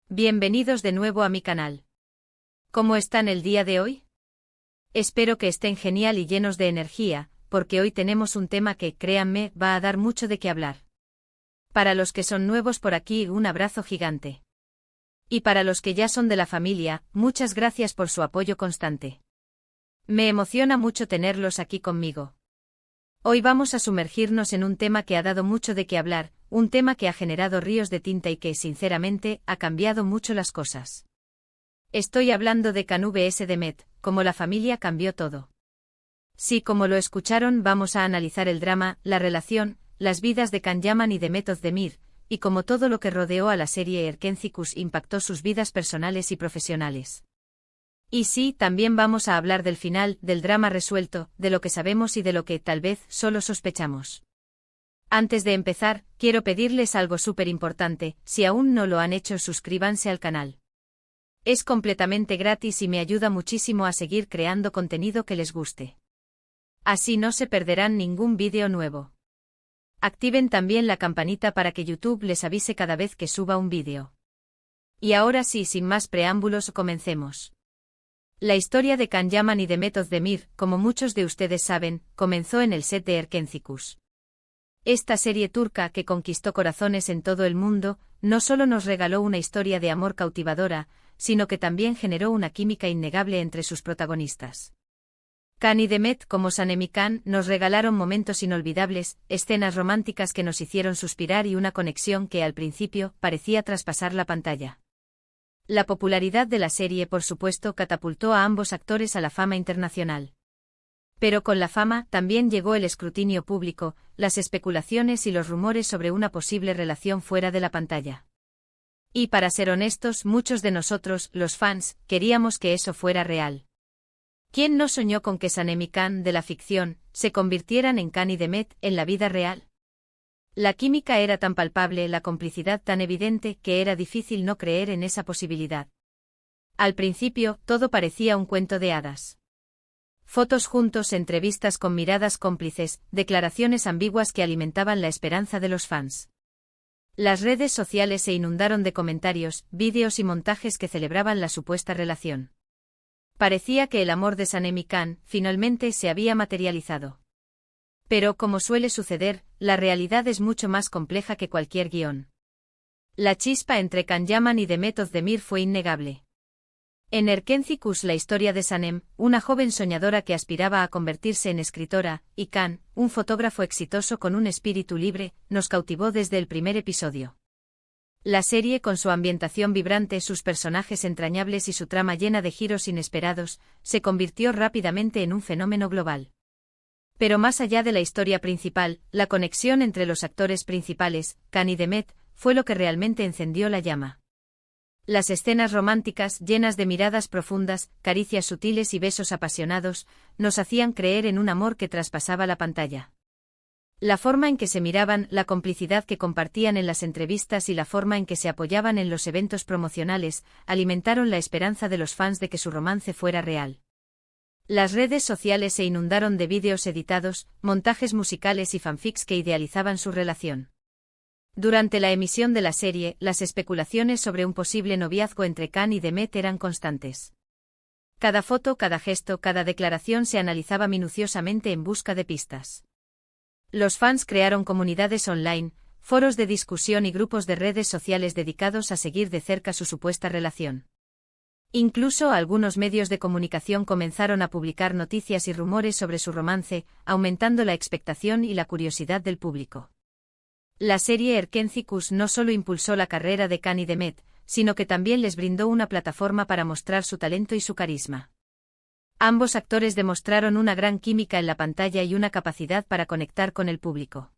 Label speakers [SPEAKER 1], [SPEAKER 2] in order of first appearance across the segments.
[SPEAKER 1] Bienvenidos de nuevo a mi canal. ¿Cómo están el día de hoy? Espero que estén genial y llenos de energía, porque hoy tenemos un tema que, créanme, va a dar mucho de qué hablar. Para los que son nuevos por aquí, un abrazo gigante. Y para los que ya son de la familia, muchas gracias por su apoyo constante. Me emociona mucho tenerlos aquí conmigo. Hoy vamos a sumergirnos en un tema que ha dado mucho de qué hablar, un tema que ha generado ríos de tinta y que, sinceramente, ha cambiado mucho las cosas. Estoy hablando de Khan vs Demet, cómo la familia cambió todo. Sí, como lo escucharon, vamos a analizar el drama, la relación, las vidas de Khan Yaman y Demet Özdemir, y cómo todo lo que rodeó a la serie Erkenci impactó sus vidas personales y profesionales. Y sí, también vamos a hablar del final, del drama resuelto, de lo que sabemos y de lo que, tal vez, solo sospechamos. Antes de empezar, quiero pedirles algo súper importante: si aún no lo han hecho, suscríbanse al canal. Es completamente gratis y me ayuda muchísimo a seguir creando contenido que les guste. Así no se perderán ningún vídeo nuevo. Activen también la campanita para que YouTube les avise cada vez que suba un vídeo. Y ahora sí, sin más preámbulos, comencemos. La historia de Khan Yaman y Demet Özdemir, como muchos de ustedes saben, comenzó en el set de Erkenci. Esta serie turca que conquistó corazones en todo el mundo, no solo nos regaló una historia de amor cautivadora, sino que también generó una química innegable entre sus protagonistas. Khan y Demet, como Sanem y Khan, nos regalaron momentos inolvidables, escenas románticas que nos hicieron suspirar y una conexión que al principio parecía traspasar la pantalla. La popularidad de la serie, por supuesto, catapultó a ambos actores a la fama internacional. Pero con la fama también llegó el escrutinio público, las especulaciones y los rumores sobre una posible relación fuera de la pantalla. Y para ser honestos, muchos de nosotros, los fans, queríamos que eso fuera real. ¿Quién no soñó con que Sanem y Khan, de la ficción, se convirtieran en Khan y Demet, en la vida real? La química era tan palpable, la complicidad tan evidente, que era difícil no creer en esa posibilidad. Al principio, todo parecía un cuento de hadas. Fotos juntos, entrevistas con miradas cómplices, declaraciones ambiguas que alimentaban la esperanza de los fans. Las redes sociales se inundaron de comentarios, vídeos y montajes que celebraban la supuesta relación. Parecía que el amor de Sanem y Khan, finalmente, se había materializado. Pero, como suele suceder, la realidad es mucho más compleja que cualquier guión. La chispa entre Khan Yaman y Demet Özdemir fue innegable. En Erkenci, la historia de Sanem, una joven soñadora que aspiraba a convertirse en escritora, y Khan, un fotógrafo exitoso con un espíritu libre, nos cautivó desde el primer episodio. La serie, con su ambientación vibrante, sus personajes entrañables y su trama llena de giros inesperados, se convirtió rápidamente en un fenómeno global. Pero más allá de la historia principal, la conexión entre los actores principales, Khan y Demet, fue lo que realmente encendió la llama. Las escenas románticas, llenas de miradas profundas, caricias sutiles y besos apasionados, nos hacían creer en un amor que traspasaba la pantalla. La forma en que se miraban, la complicidad que compartían en las entrevistas y la forma en que se apoyaban en los eventos promocionales, alimentaron la esperanza de los fans de que su romance fuera real. Las redes sociales se inundaron de vídeos editados, montajes musicales y fanfics que idealizaban su relación. Durante la emisión de la serie, las especulaciones sobre un posible noviazgo entre Khan y Demet eran constantes. Cada foto, cada gesto, cada declaración se analizaba minuciosamente en busca de pistas. Los fans crearon comunidades online, foros de discusión y grupos de redes sociales dedicados a seguir de cerca su supuesta relación. Incluso algunos medios de comunicación comenzaron a publicar noticias y rumores sobre su romance, aumentando la expectación y la curiosidad del público. La serie Erkenci no solo impulsó la carrera de Khan y Demet, sino que también les brindó una plataforma para mostrar su talento y su carisma. Ambos actores demostraron una gran química en la pantalla y una capacidad para conectar con el público.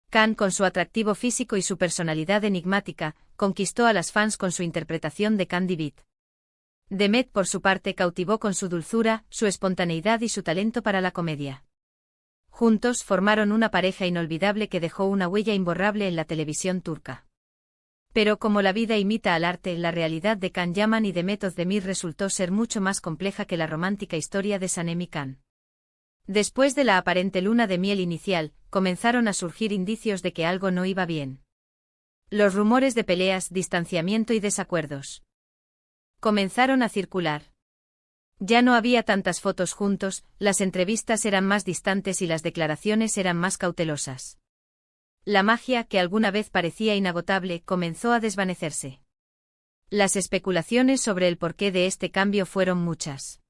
[SPEAKER 1] Khan, con su atractivo físico y su personalidad enigmática, conquistó a las fans con su interpretación de Khan Divit. Demet, por su parte, cautivó con su dulzura, su espontaneidad y su talento para la comedia. Juntos formaron una pareja inolvidable que dejó una huella imborrable en la televisión turca. Pero como la vida imita al arte, la realidad de Khan Yaman y Demet Özdemir resultó ser mucho más compleja que la romántica historia de Sanem y Khan. Después de la aparente luna de miel inicial, comenzaron a surgir indicios de que algo no iba bien. Los rumores de peleas, distanciamiento y desacuerdos comenzaron a circular. Ya no había tantas fotos juntos, las entrevistas eran más distantes y las declaraciones eran más cautelosas. La magia, que alguna vez parecía inagotable, comenzó a desvanecerse. Las especulaciones sobre el porqué de este cambio fueron muchas.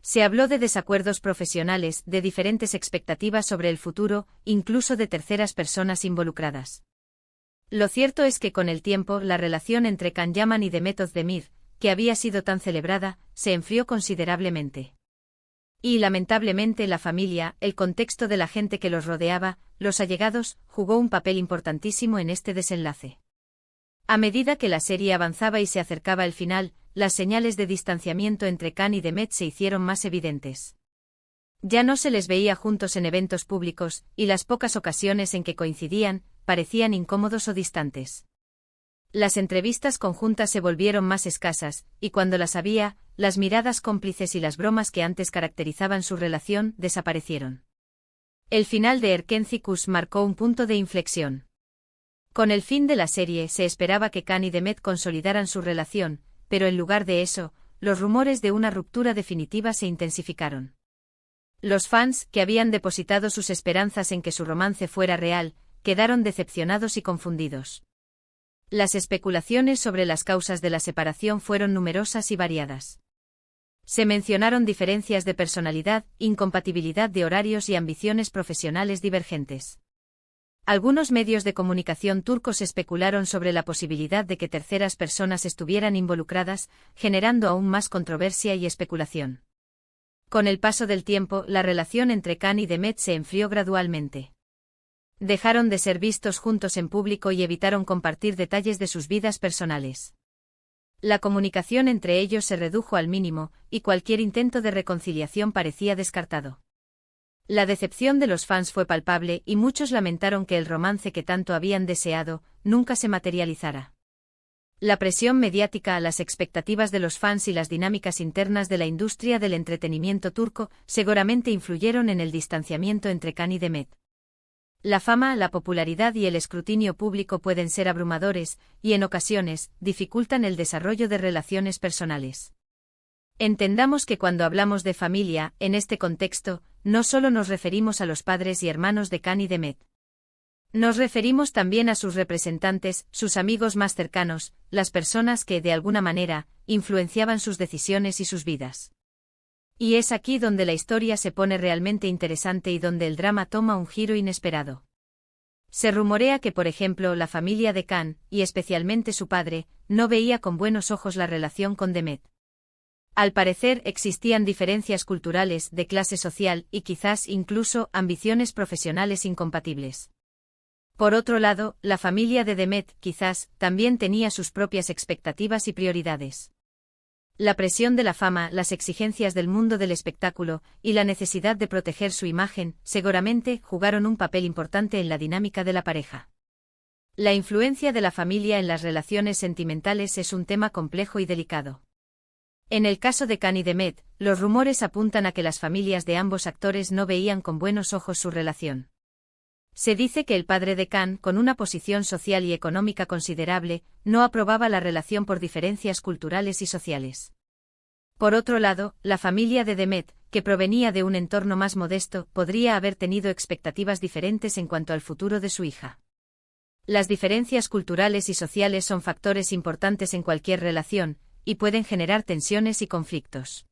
[SPEAKER 1] Se habló de desacuerdos profesionales, de diferentes expectativas sobre el futuro, incluso de terceras personas involucradas. Lo cierto es que con el tiempo la relación entre Can Yaman y Demet Özdemir, que había sido tan celebrada, se enfrió considerablemente. Y lamentablemente la familia, el contexto de la gente que los rodeaba, los allegados, jugó un papel importantísimo en este desenlace. A medida que la serie avanzaba y se acercaba el final, las señales de distanciamiento entre Can y Demet se hicieron más evidentes. Ya no se les veía juntos en eventos públicos, y las pocas ocasiones en que coincidían, parecían incómodos o distantes. Las entrevistas conjuntas se volvieron más escasas, y cuando las había, las miradas cómplices y las bromas que antes caracterizaban su relación desaparecieron. El final de Erkenci marcó un punto de inflexión. Con el fin de la serie se esperaba que Can y Demet consolidaran su relación, pero en lugar de eso, los rumores de una ruptura definitiva se intensificaron. Los fans, que habían depositado sus esperanzas en que su romance fuera real, quedaron decepcionados y confundidos. Las especulaciones sobre las causas de la separación fueron numerosas y variadas. Se mencionaron diferencias de personalidad, incompatibilidad de horarios y ambiciones profesionales divergentes. Algunos medios de comunicación turcos especularon sobre la posibilidad de que terceras personas estuvieran involucradas, generando aún más controversia y especulación. Con el paso del tiempo, la relación entre Can y Demet se enfrió gradualmente. Dejaron de ser vistos juntos en público y evitaron compartir detalles de sus vidas personales. La comunicación entre ellos se redujo al mínimo, y cualquier intento de reconciliación parecía descartado. La decepción de los fans fue palpable y muchos lamentaron que el romance que tanto habían deseado nunca se materializara. La presión mediática, las expectativas de los fans y las dinámicas internas de la industria del entretenimiento turco seguramente influyeron en el distanciamiento entre Can y Demet. La fama, la popularidad y el escrutinio público pueden ser abrumadores, y en ocasiones, dificultan el desarrollo de relaciones personales. Entendamos que cuando hablamos de familia, en este contexto, no solo nos referimos a los padres y hermanos de Can y Demet. Nos referimos también a sus representantes, sus amigos más cercanos, las personas que, de alguna manera, influenciaban sus decisiones y sus vidas. Y es aquí donde la historia se pone realmente interesante y donde el drama toma un giro inesperado. Se rumorea que, por ejemplo, la familia de Can, y especialmente su padre, no veía con buenos ojos la relación con Demet. Al parecer existían diferencias culturales, de clase social y quizás incluso ambiciones profesionales incompatibles. Por otro lado, la familia de Demet, quizás, también tenía sus propias expectativas y prioridades. La presión de la fama, las exigencias del mundo del espectáculo, y la necesidad de proteger su imagen, seguramente, jugaron un papel importante en la dinámica de la pareja. La influencia de la familia en las relaciones sentimentales es un tema complejo y delicado. En el caso de Can y Demet, los rumores apuntan a que las familias de ambos actores no veían con buenos ojos su relación. Se dice que el padre de Can, con una posición social y económica considerable, no aprobaba la relación por diferencias culturales y sociales. Por otro lado, la familia de Demet, que provenía de un entorno más modesto, podría haber tenido expectativas diferentes en cuanto al futuro de su hija. Las diferencias culturales y sociales son factores importantes en cualquier relación, y pueden generar tensiones y conflictos.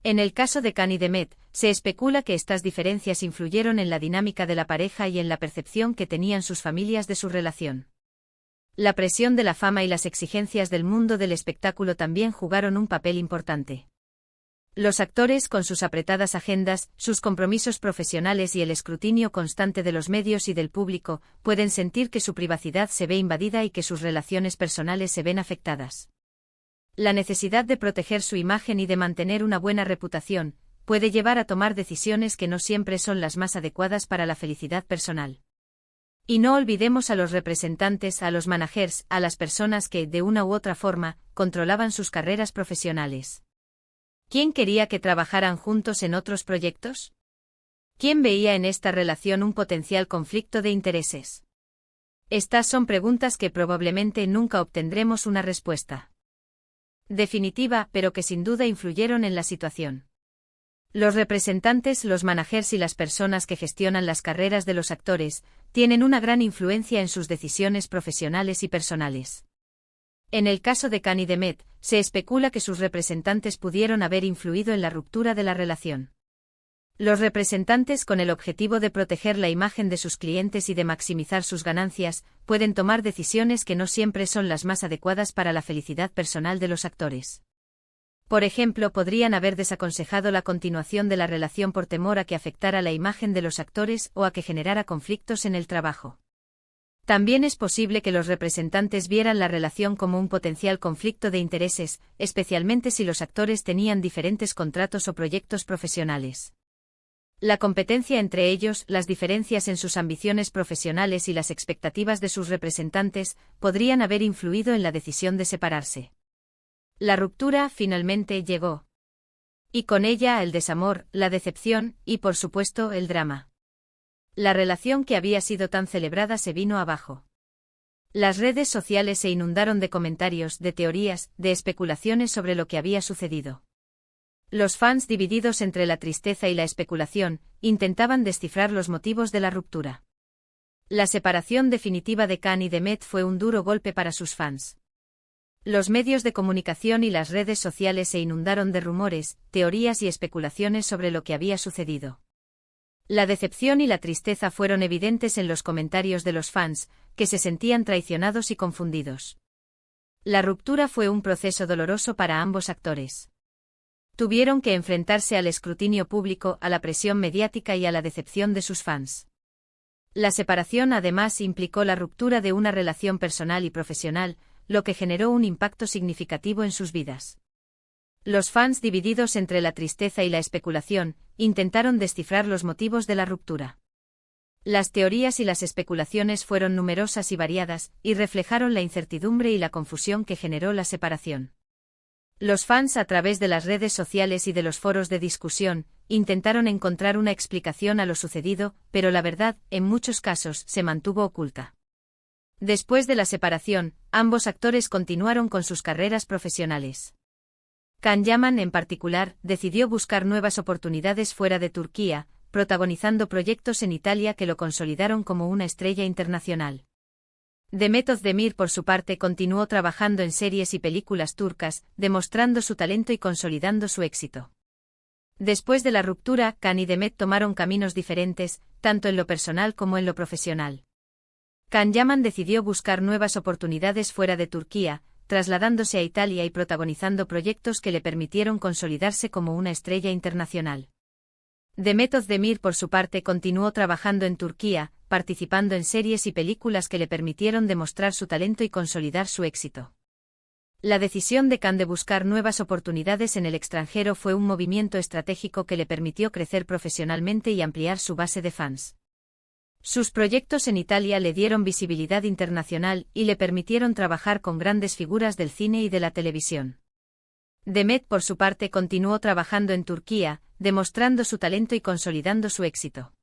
[SPEAKER 1] En el caso de Can y Demet, se especula que estas diferencias influyeron en la dinámica de la pareja y en la percepción que tenían sus familias de su relación. La presión de la fama y las exigencias del mundo del espectáculo también jugaron un papel importante. Los actores, con sus apretadas agendas, sus compromisos profesionales y el escrutinio constante de los medios y del público, pueden sentir que su privacidad se ve invadida y que sus relaciones personales se ven afectadas. La necesidad de proteger su imagen y de mantener una buena reputación, puede llevar a tomar decisiones que no siempre son las más adecuadas para la felicidad personal. Y no olvidemos a los representantes, a los managers, a las personas que, de una u otra forma, controlaban sus carreras profesionales. ¿Quién quería que trabajaran juntos en otros proyectos? ¿Quién veía en esta relación un potencial conflicto de intereses? Estas son preguntas que probablemente nunca obtendremos una respuesta definitiva, pero que sin duda influyeron en la situación. Los representantes, los managers y las personas que gestionan las carreras de los actores, tienen una gran influencia en sus decisiones profesionales y personales. En el caso de Khan y Demet, se especula que sus representantes pudieron haber influido en la ruptura de la relación. Los representantes, con el objetivo de proteger la imagen de sus clientes y de maximizar sus ganancias, pueden tomar decisiones que no siempre son las más adecuadas para la felicidad personal de los actores. Por ejemplo, podrían haber desaconsejado la continuación de la relación por temor a que afectara la imagen de los actores o a que generara conflictos en el trabajo. También es posible que los representantes vieran la relación como un potencial conflicto de intereses, especialmente si los actores tenían diferentes contratos o proyectos profesionales. La competencia entre ellos, las diferencias en sus ambiciones profesionales y las expectativas de sus representantes podrían haber influido en la decisión de separarse. La ruptura finalmente llegó. Y con ella el desamor, la decepción y, por supuesto, el drama. La relación que había sido tan celebrada se vino abajo. Las redes sociales se inundaron de comentarios, de teorías, de especulaciones sobre lo que había sucedido. Los fans, divididos entre la tristeza y la especulación, intentaban descifrar los motivos de la ruptura. La separación definitiva de Khan y Demet fue un duro golpe para sus fans. Los medios de comunicación y las redes sociales se inundaron de rumores, teorías y especulaciones sobre lo que había sucedido. La decepción y la tristeza fueron evidentes en los comentarios de los fans, que se sentían traicionados y confundidos. La ruptura fue un proceso doloroso para ambos actores. Tuvieron que enfrentarse al escrutinio público, a la presión mediática y a la decepción de sus fans. La separación además implicó la ruptura de una relación personal y profesional, lo que generó un impacto significativo en sus vidas. Los fans, divididos entre la tristeza y la especulación, intentaron descifrar los motivos de la ruptura. Las teorías y las especulaciones fueron numerosas y variadas, y reflejaron la incertidumbre y la confusión que generó la separación. Los fans, a través de las redes sociales y de los foros de discusión, intentaron encontrar una explicación a lo sucedido, pero la verdad, en muchos casos, se mantuvo oculta. Después de la separación, ambos actores continuaron con sus carreras profesionales. Can Yaman, en particular, decidió buscar nuevas oportunidades fuera de Turquía, protagonizando proyectos en Italia que lo consolidaron como una estrella internacional. Demet Özdemir, por su parte, continuó trabajando en series y películas turcas, demostrando su talento y consolidando su éxito. Después de la ruptura, Can y Demet tomaron caminos diferentes, tanto en lo personal como en lo profesional. Can Yaman decidió buscar nuevas oportunidades fuera de Turquía, trasladándose a Italia y protagonizando proyectos que le permitieron consolidarse como una estrella internacional. Demet Özdemir, por su parte, continuó trabajando en Turquía, participando en series y películas que le permitieron demostrar su talento y consolidar su éxito. La decisión de Can de buscar nuevas oportunidades en el extranjero fue un movimiento estratégico que le permitió crecer profesionalmente y ampliar su base de fans. Sus proyectos en Italia le dieron visibilidad internacional y le permitieron trabajar con grandes figuras del cine y de la televisión. Demet, por su parte, continuó trabajando en Turquía, demostrando su talento y consolidando su éxito.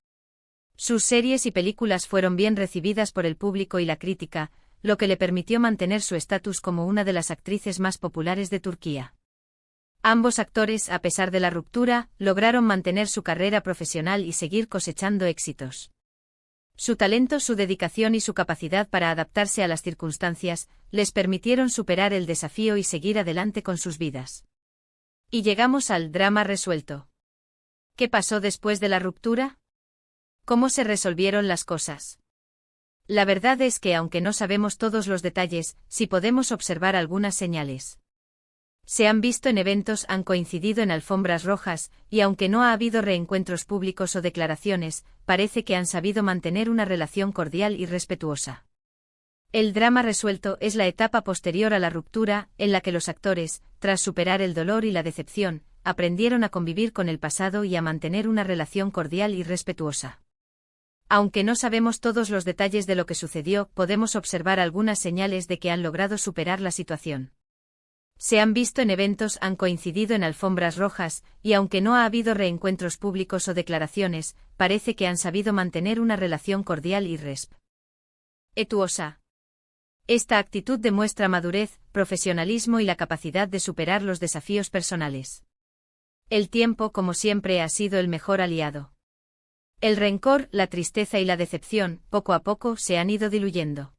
[SPEAKER 1] Sus series y películas fueron bien recibidas por el público y la crítica, lo que le permitió mantener su estatus como una de las actrices más populares de Turquía. Ambos actores, a pesar de la ruptura, lograron mantener su carrera profesional y seguir cosechando éxitos. Su talento, su dedicación y su capacidad para adaptarse a las circunstancias les permitieron superar el desafío y seguir adelante con sus vidas. Y llegamos al drama resuelto. ¿Qué pasó después de la ruptura? ¿Cómo se resolvieron las cosas? La verdad es que, aunque no sabemos todos los detalles, sí podemos observar algunas señales. Se han visto en eventos, han coincidido en alfombras rojas, y aunque no ha habido reencuentros públicos o declaraciones, parece que han sabido mantener una relación cordial y respetuosa. El drama resuelto es la etapa posterior a la ruptura, en la que los actores, tras superar el dolor y la decepción, aprendieron a convivir con el pasado y a mantener una relación cordial y respetuosa. Aunque no sabemos todos los detalles de lo que sucedió, podemos observar algunas señales de que han logrado superar la situación. Se han visto en eventos, han coincidido en alfombras rojas, y aunque no ha habido reencuentros públicos o declaraciones, parece que han sabido mantener una relación cordial y respetuosa. Etuosa. Esta actitud demuestra madurez, profesionalismo y la capacidad de superar los desafíos personales. El tiempo, como siempre, ha sido el mejor aliado. El rencor, la tristeza y la decepción, poco a poco, se han ido diluyendo.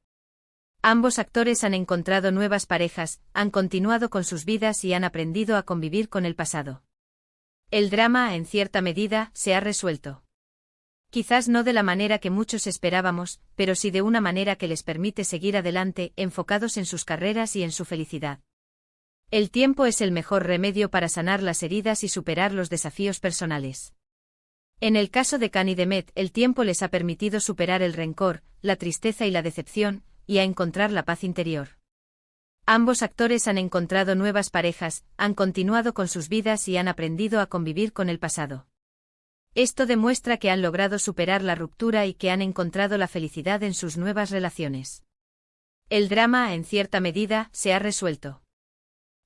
[SPEAKER 1] Ambos actores han encontrado nuevas parejas, han continuado con sus vidas y han aprendido a convivir con el pasado. El drama, en cierta medida, se ha resuelto. Quizás no de la manera que muchos esperábamos, pero sí de una manera que les permite seguir adelante, enfocados en sus carreras y en su felicidad. El tiempo es el mejor remedio para sanar las heridas y superar los desafíos personales. En el caso de Can y Demet, el tiempo les ha permitido superar el rencor, la tristeza y la decepción, y a encontrar la paz interior. Ambos actores han encontrado nuevas parejas, han continuado con sus vidas y han aprendido a convivir con el pasado. Esto demuestra que han logrado superar la ruptura y que han encontrado la felicidad en sus nuevas relaciones. El drama, en cierta medida, se ha resuelto.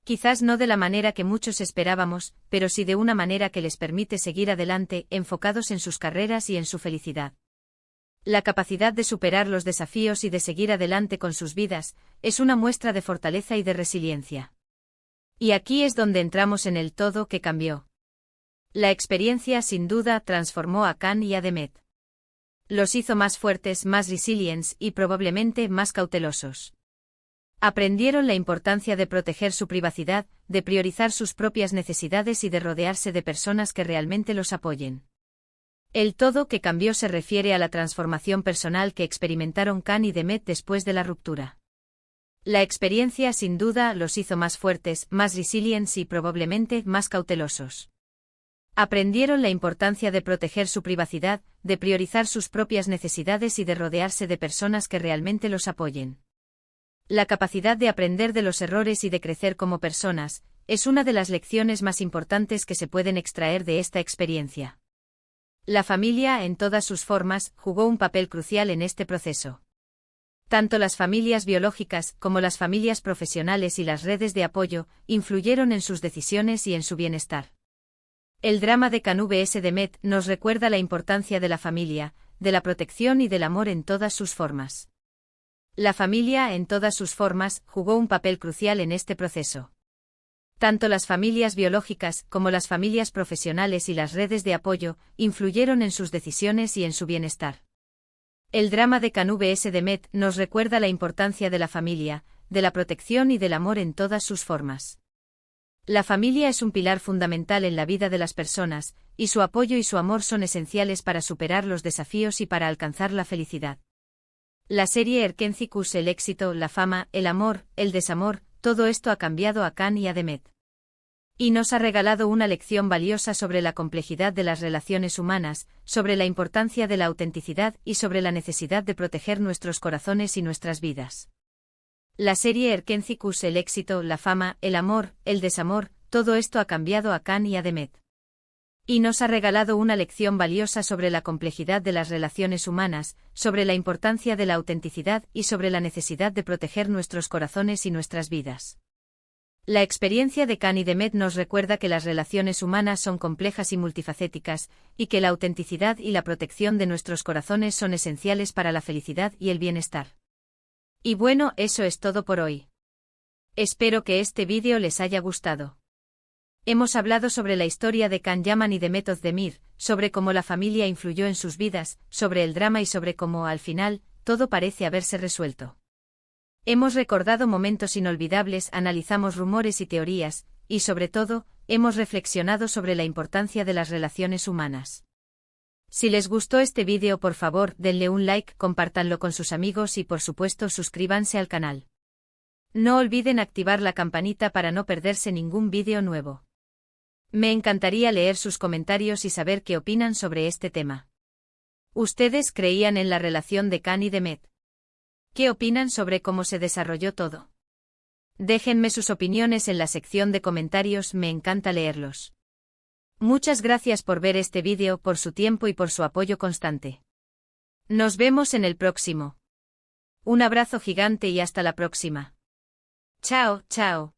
[SPEAKER 1] Quizás no de la manera que muchos esperábamos, pero sí de una manera que les permite seguir adelante, enfocados en sus carreras y en su felicidad. La capacidad de superar los desafíos y de seguir adelante con sus vidas, es una muestra de fortaleza y de resiliencia. Y aquí es donde entramos en el todo que cambió. La experiencia sin duda transformó a Can y a Demet. Los hizo más fuertes, más resilientes y probablemente más cautelosos. Aprendieron la importancia de proteger su privacidad, de priorizar sus propias necesidades y de rodearse de personas que realmente los apoyen. El todo que cambió se refiere a la transformación personal que experimentaron Can y Demet después de la ruptura. La experiencia sin duda los hizo más fuertes, más resilientes y probablemente más cautelosos. Aprendieron la importancia de proteger su privacidad, de priorizar sus propias necesidades y de rodearse de personas que realmente los apoyen. La capacidad de aprender de los errores y de crecer como personas, es una de las lecciones más importantes que se pueden extraer de esta experiencia. La familia, en todas sus formas, jugó un papel crucial en este proceso. Tanto las familias biológicas como las familias profesionales y las redes de apoyo, influyeron en sus decisiones y en su bienestar. El drama de Can vs Demet nos recuerda la importancia de la familia, de la protección y del amor en todas sus formas. La familia, en todas sus formas, jugó un papel crucial en este proceso. Tanto las familias biológicas como las familias profesionales y las redes de apoyo, influyeron en sus decisiones y en su bienestar. El drama de Can vs Demet nos recuerda la importancia de la familia, de la protección y del amor en todas sus formas. La familia es un pilar fundamental en la vida de las personas, y su apoyo y su amor son esenciales para superar los desafíos y para alcanzar la felicidad. La serie Erkencikus, el éxito, la fama, el amor, el desamor, todo esto ha cambiado a Can y a Demet. Y nos ha regalado una lección valiosa sobre la complejidad de las relaciones humanas, sobre la importancia de la autenticidad y sobre la necesidad de proteger nuestros corazones y nuestras vidas. La serie Erkencikus, el éxito, la fama, el amor, el desamor, todo esto ha cambiado a Can y a Demet. Y nos ha regalado una lección valiosa sobre la complejidad de las relaciones humanas, sobre la importancia de la autenticidad y sobre la necesidad de proteger nuestros corazones y nuestras vidas. La experiencia de Can y Demet nos recuerda que las relaciones humanas son complejas y multifacéticas, y que la autenticidad y la protección de nuestros corazones son esenciales para la felicidad y el bienestar. Y bueno, eso es todo por hoy. Espero que este vídeo les haya gustado. Hemos hablado sobre la historia de Can Yaman y Demet Özdemir, sobre cómo la familia influyó en sus vidas, sobre el drama y sobre cómo, al final, todo parece haberse resuelto. Hemos recordado momentos inolvidables, analizamos rumores y teorías, y sobre todo, hemos reflexionado sobre la importancia de las relaciones humanas. Si les gustó este vídeo, por favor, denle un like, compártanlo con sus amigos y por supuesto suscríbanse al canal. No olviden activar la campanita para no perderse ningún vídeo nuevo. Me encantaría leer sus comentarios y saber qué opinan sobre este tema. ¿Ustedes creían en la relación de Can y Demet? ¿Qué opinan sobre cómo se desarrolló todo? Déjenme sus opiniones en la sección de comentarios, me encanta leerlos. Muchas gracias por ver este vídeo, por su tiempo y por su apoyo constante. Nos vemos en el próximo. Un abrazo gigante y hasta la próxima. Chao, chao.